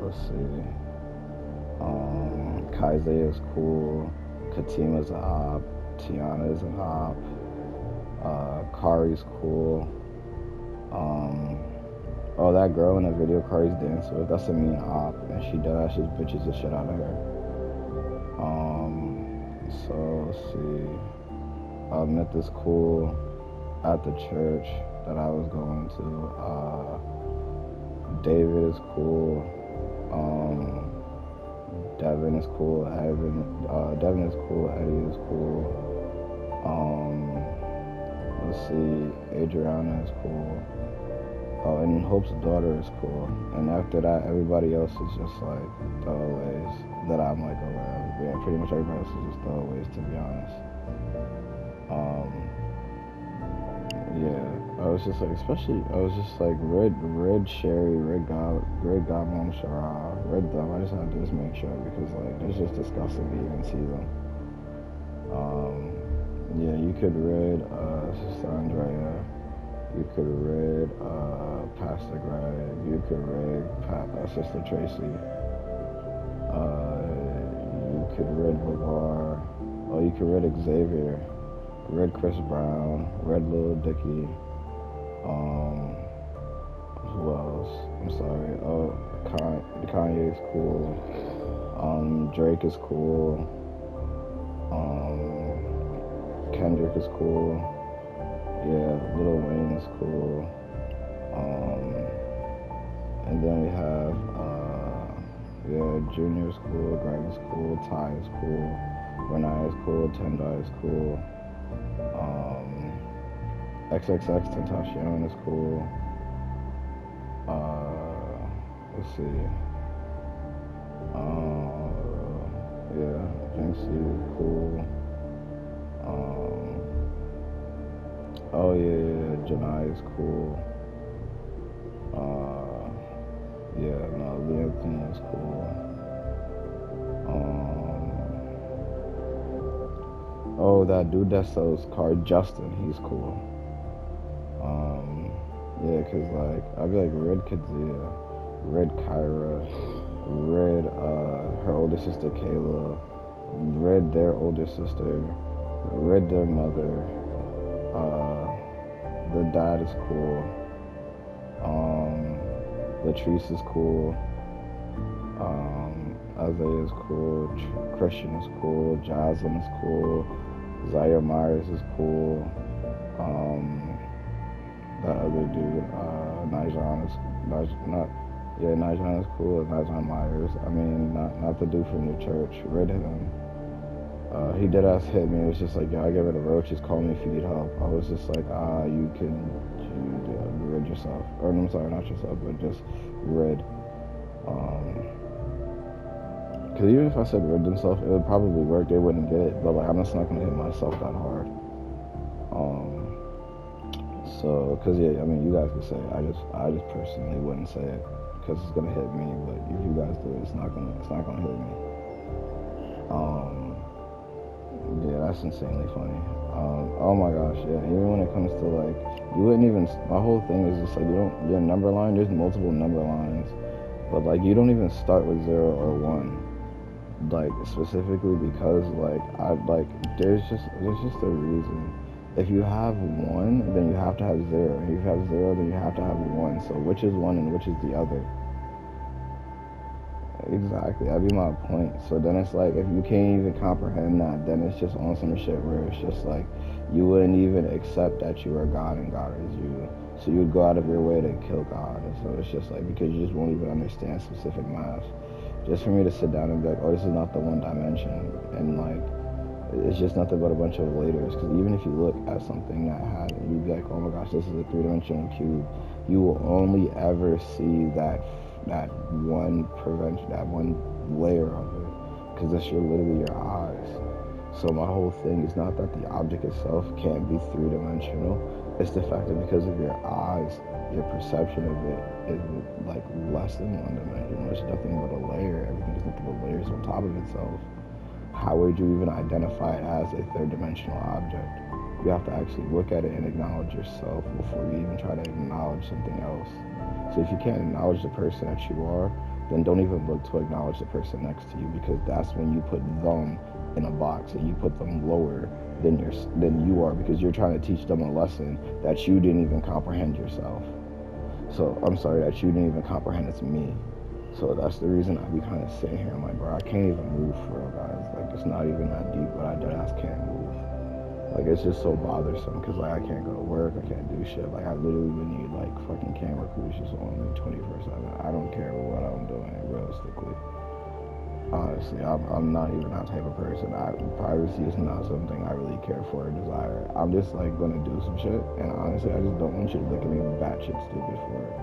Let's see. Kaise's cool. Katima's an op. Tiana's an op. Kari's cool. Oh, that girl in that video Kari's dancing with, that's a mean op, and she does just bitches the shit out of her. So let's see. Met this cool at the church that I was going to. David is cool. Devin is cool. Devin is cool. Eddie is cool. Let's see. Adriana is cool. Oh, and Hope's daughter is cool. And after that, everybody else is just like throwaways that I'm like aware of. Yeah, pretty much everybody else is just throwaways, to be honest. Yeah, I was just like, Red Sherry, Red Godmom Shara, Red Dumb. I just had to just make sure because like it's just disgusting to even see them. Yeah, you could Red Sister Andrea, you could Red Pastor Greg, you could Red Sister Tracy, you could Red Bavar, oh you could Red Xavier, Red Chris Brown, Red Lil Dicky, who else? I'm sorry. Oh, Kanye's cool. Drake is cool. Kendrick is cool. Yeah, Lil Wayne is cool. And then we have Junior is cool, Greg is cool, Ty is cool, Renai is cool, Tendai is cool. XXX Tentacion is cool. Let's see. Yeah, Jinxie is cool. Oh yeah, Janai is cool. Yeah, no, Leontine is cool. Oh, that dude that sells card, Justin, he's cool. Yeah, cause like I'd be like Red Kadzia, Red Kyra, Red her older sister Kayla, Red their older sister, Red their mother. The dad is cool. Latrice is cool. Isaiah is cool. Christian is cool. Jocelyn is cool. Zaire Myers is cool. That other dude, Nijon is cool. Nijon Myers. I mean, not the dude from the church. Rid him. He did ask hit me. It was just like, yo, I get rid of roaches. Call me if you need help. I was just like, you rid yourself. Or I'm sorry, not yourself, but just rid. Because even if I said rid themselves, it would probably work. They wouldn't get it. But like, I'm just not gonna hit myself that hard. So, cause yeah, I mean, you guys could say it. I just personally wouldn't say it because it's gonna hit me. But if you guys do it, it's not gonna hit me. Yeah, that's insanely funny. Oh my gosh, yeah. Even when it comes to like, you wouldn't even. My whole thing is just like your number line. There's multiple number lines, but like you don't even start with 0 or 1. Like specifically because like there's just a reason. If you have 1, then you have to have 0. If you have 0, then you have to have 1. So which is 1 and which is the other? Exactly, that'd be my point. So then it's like, if you can't even comprehend that, then it's just on some shit where it's just like, you wouldn't even accept that you are God and God is you. So you would go out of your way to kill God. And so it's just like, because you just won't even understand specific math. Just for me to sit down and be like, oh, this is not the one dimension. And like, it's just nothing but a bunch of laters. Because even if you look at something that had, you'd be like, oh my gosh, this is a 3-dimensional cube. You will only ever see that one layer of it, because it's literally your eyes. So my whole thing is not that the object itself can't be 3-dimensional. It's the fact that because of your eyes, your perception of it is like less than one dimension. There's nothing but a layer. Everything is nothing but layers on top of itself. How would you even identify it as a third dimensional object? You have to actually look at it and acknowledge yourself before you even try to acknowledge something else. So if you can't acknowledge the person that you are, then don't even look to acknowledge the person next to you, because that's when you put them in a box and you put them lower than you are, because you're trying to teach them a lesson that you didn't even comprehend yourself. So I'm sorry, that you didn't even comprehend it's me. So that's the reason I be kind of sitting here. I'm like, bro, I can't even move for real, guys. Like, it's not even that deep, but I deadass can't move. Like, it's just so bothersome, because, like, I can't go to work, I can't do shit. Like, I literally would need, like, fucking camera crews just on me 24/7. I don't care what I'm doing, realistically. Honestly, I'm not even that type of person. Privacy is not something I really care for or desire. I'm just, like, gonna do some shit, and honestly, I just don't want you to look at me batshit stupid for it.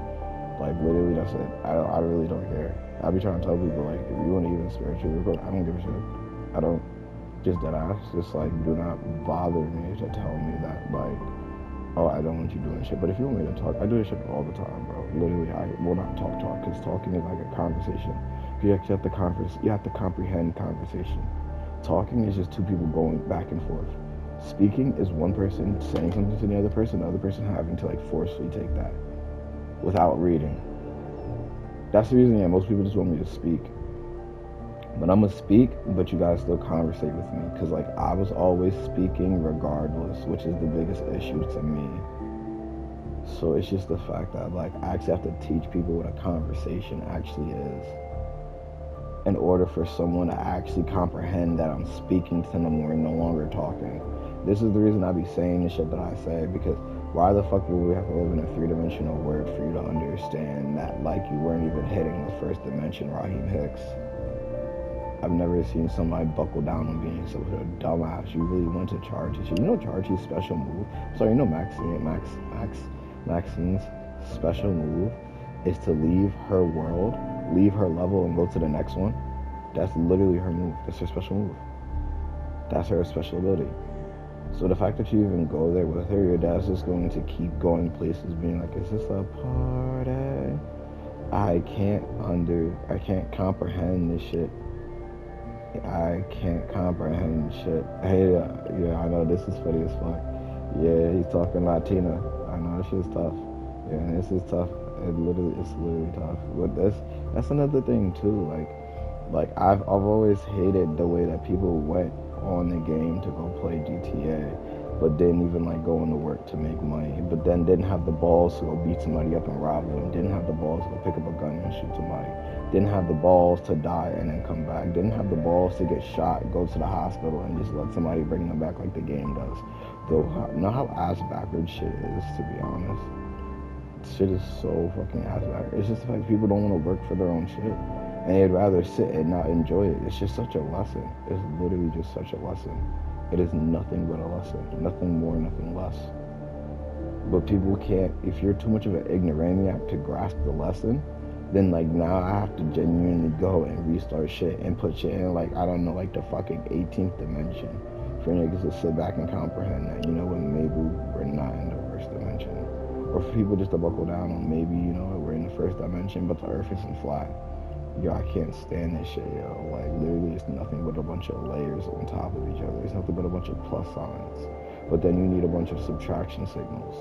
Like, literally, that's it. I really don't care. I be trying to tell people, like, if you want to even spiritually record, I don't give a shit. I don't. Just that ass. Just, like, do not bother me to tell me that, like, oh, I don't want you doing shit. But if you want me to talk, I do this shit all the time, bro. Literally, I will not talk, because talking is like a conversation. You have to comprehend conversation. Talking is just two people going back and forth. Speaking is one person saying something to the other person having to, like, forcefully take that without reading. That's the reason, most people just want me to speak. But I'm going to speak, but you guys still conversate with me. Because, like, I was always speaking regardless, which is the biggest issue to me. So it's just the fact that, like, I actually have to teach people what a conversation actually is, in order for someone to actually comprehend that I'm speaking to them, we're no longer talking. This is the reason I be saying the shit that I say, because why the fuck would we have to live in a three-dimensional world for you to understand that, like, you weren't even hitting the first dimension, Raheem Hicks? I've never seen somebody buckle down on being such a dumbass. You really went to Chargie's. You know Chargie's special move? Sorry, you know Maxine's special move is to leave her world, leave her level, and go to the next one. That's literally her move. That's her special move. That's her special ability. So the fact that you even go there with her, your dad's just going to keep going places, being like, is this a party? I can't comprehend this shit. I can't comprehend shit. Hey, yeah, I know this is funny as fuck. Yeah, he's talking Latina. I know this shit's tough. Yeah, this is tough. It's literally tough. But that's another thing too. Like I've always hated the way that people went on the game to go play GTA, but didn't even, like, go into work to make money. But then didn't have the balls to go beat somebody up and rob them. Didn't have the balls to go pick up a gun and shoot somebody. Didn't have the balls to die and then come back. Didn't have the balls to get shot, go to the hospital, and just let somebody bring them back like the game does. Though, know how ass backwards shit is, to be honest. Shit is so fucking ass backwards. It's just the fact people don't want to work for their own shit, and they'd rather sit and not enjoy it. It's just such a lesson. It's literally just such a lesson. It is nothing but a lesson. Nothing more, nothing less. But people can't, if you're too much of an ignoraniac to grasp the lesson, then, like, now I have to genuinely go and restart shit and put shit in, like, I don't know, like the fucking 18th dimension for niggas to sit back and comprehend that, you know what, maybe we're not in the first dimension. Or for people just to buckle down on, maybe, you know, we're in the first dimension, but the earth isn't flat. Yo, I can't stand this shit, yo. Like, literally, it's nothing but a bunch of layers on top of each other. It's nothing but a bunch of plus signs. But then you need a bunch of subtraction signals.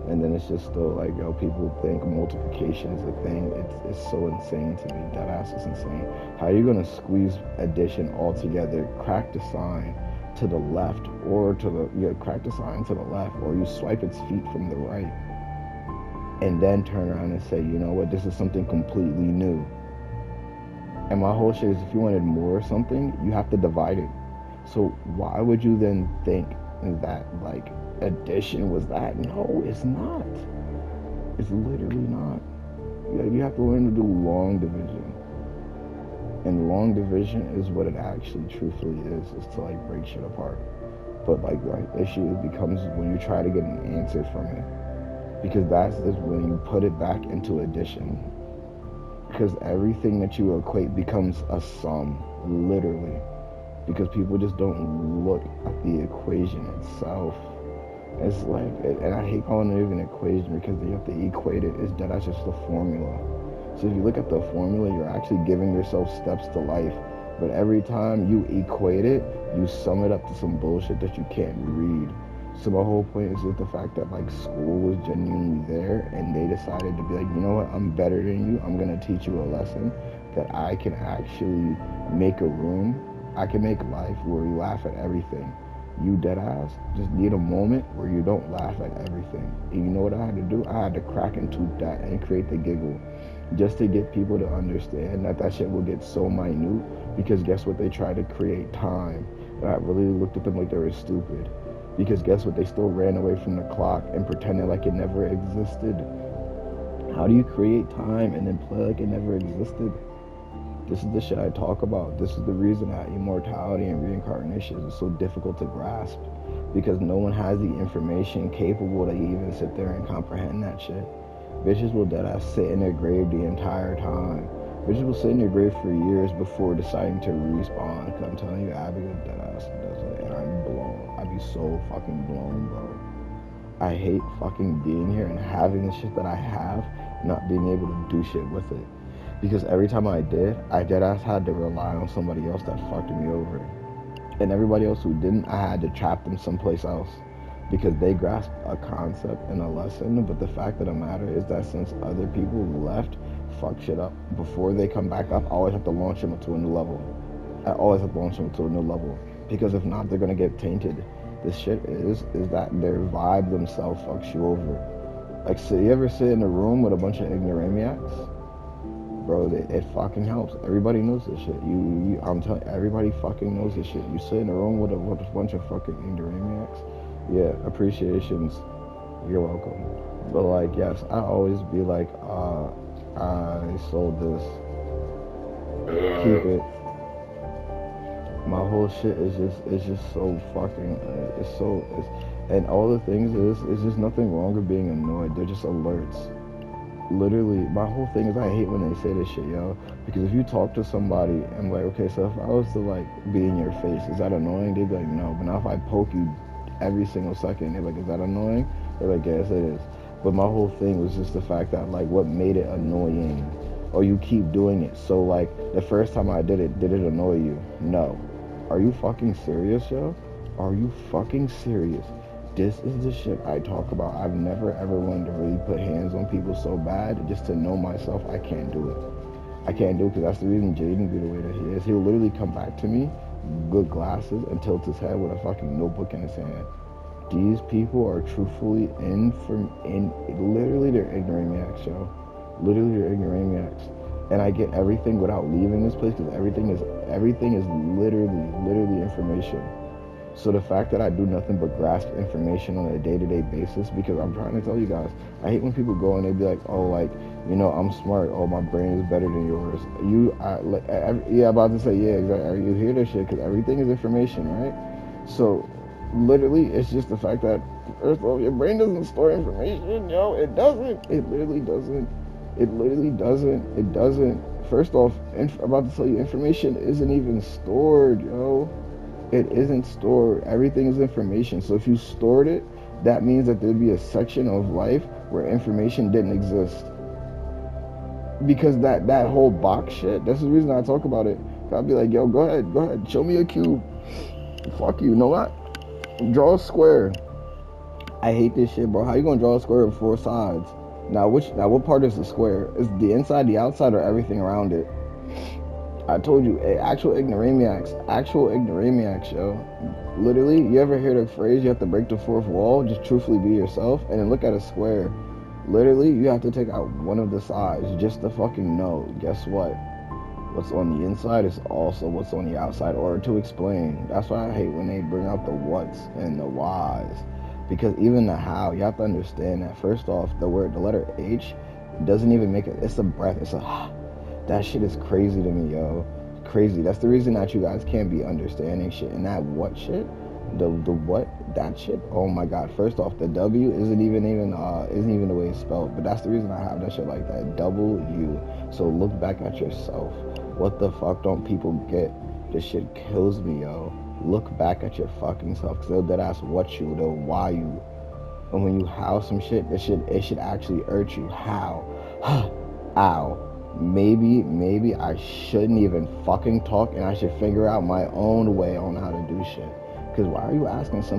And then it's just still like, yo, people think multiplication is a thing. It's so insane to me. That ass is insane. How are you going to squeeze addition all together, crack the sign to the left, or crack the sign to the left, or you swipe its feet from the right, and then turn around and say, you know what, this is something completely new. And my whole shit is, if you wanted more of something, you have to divide it. So why would you then think that, like, addition was that? No, it's not. It's literally not. You have to learn to do long division. And long division is what it actually truthfully is to, like, break shit apart. But, like, the issue becomes when you try to get an answer from it. Because that's when you put it back into addition. Because everything that you equate becomes a sum, literally. Because people just don't look at the equation itself. It's like, and I hate calling it even an equation because you have to equate it. It's that that's just the formula. So if you look at the formula, you're actually giving yourself steps to life. But every time you equate it, you sum it up to some bullshit that you can't read. So my whole point is just the fact that like school was genuinely there and they decided to be like, you know what, I'm better than you. I'm gonna teach you a lesson that I can actually make a room. I can make life where we laugh at everything. You dead ass just need a moment where you don't laugh at everything. And you know what I had to do? I had to crack into that and create the giggle just to get people to understand that that shit will get so minute because guess what? They try to create time. And I really looked at them like they were stupid. Because guess what? They still ran away from the clock and pretended like it never existed. How do you create time and then play like it never existed? This is the shit I talk about. This is the reason that immortality and reincarnation is so difficult to grasp. Because no one has the information capable to even sit there and comprehend that shit. Bitches will deadass sit in their grave the entire time. Bitches will sit in their grave for years before deciding to respawn. Cause I'm telling you, Abby will deadass does it, and I'm blown. I'd be so fucking blown, bro. I hate fucking being here and having the shit that I have, not being able to do shit with it. Because every time I deadass had to rely on somebody else that fucked me over. And everybody else who didn't, I had to trap them someplace else. Because they grasped a concept and a lesson, but the fact of the matter is that since other people left, fuck shit up. Before they come back up, I always have to launch them to a new level. I always have to launch them to a new level. Because if not, they're gonna get tainted. This shit is that their vibe themselves fucks you over. Like, so you ever sit in a room with a bunch of ignoramiacs? Bro, it fucking helps. Everybody knows this shit. I'm telling you, everybody fucking knows this shit. You sit in a room with a bunch of fucking ignoramiacs. Yeah, appreciations. You're welcome. But like, yes, I always be like, I sold this. Keep it. My whole shit is just so fucking, and all the things is just nothing wrong with being annoyed. They're just alerts. Literally, my whole thing is I hate when they say this shit, yo. Because if you talk to somebody and like, okay, so if I was to like be in your face, is that annoying? They'd be like, no. But now if I poke you every single second, they're like, is that annoying? They're like, yes, it is. But my whole thing was just the fact that like what made it annoying, or you keep doing it. So like the first time I did it annoy you? No. Are you fucking serious, yo? Are you fucking serious? This is the shit I talk about. I've never ever wanted to really put hands on people so bad just to know myself I can't do it. I can't do it because that's the reason Jaden be the way that he is. He'll literally come back to me, good glasses, and tilt his head with a fucking notebook in his hand. These people are truthfully literally they're ignoramiacs, yo. Literally they're ignoramiacs. And I get everything without leaving this place because everything is literally information. So the fact that I do nothing but grasp information on a day-to-day basis, because I'm trying to tell you guys, I hate when people go and they be like, oh, like, you know, I'm smart. Oh, my brain is better than yours. I'm about to say, yeah, exactly. You hear this shit because everything is information, right? So literally, it's just the fact that, first of all, your brain doesn't store information, yo. It doesn't. It literally doesn't. It literally doesn't. It doesn't. First off, I'm about to tell you, information isn't even stored, yo. It isn't stored. Everything is information. So if you stored it, that means that there'd be a section of life where information didn't exist. Because that whole box shit, that's the reason I talk about it. I'd be like, yo, go ahead, show me a cube. Fuck you, know what? Draw a square. I hate this shit, bro. How you gonna draw a square with 4 sides? Now what part is the square? Is the inside, the outside, or everything around it? I told you, actual ignoramiacs, yo. Literally, you ever hear the phrase, you have to break the 4th wall? Just truthfully be yourself, and then look at a square. Literally, you have to take out one of the sides just to fucking know. Guess what? What's on the inside is also what's on the outside, or to explain. That's why I hate when they bring out the whats and the whys. Because even the how, you have to understand that. First off, the letter H doesn't even make it, it's a breath, it's a that shit is crazy to me, yo. Crazy. That's the reason that you guys can't be understanding shit. And that what shit? The what? That shit? Oh my god. First off, the W isn't even the way it's spelled. But that's the reason I have that shit like that. W. So look back at yourself. What the fuck don't people get? This shit kills me, yo. Look back at your fucking self. Because they'll dead ass what you, they'll why you. And when you how some shit, it should actually irk you. How? Ow. Maybe I shouldn't even fucking talk, and I should figure out my own way on how to do shit. Because why are you asking somebody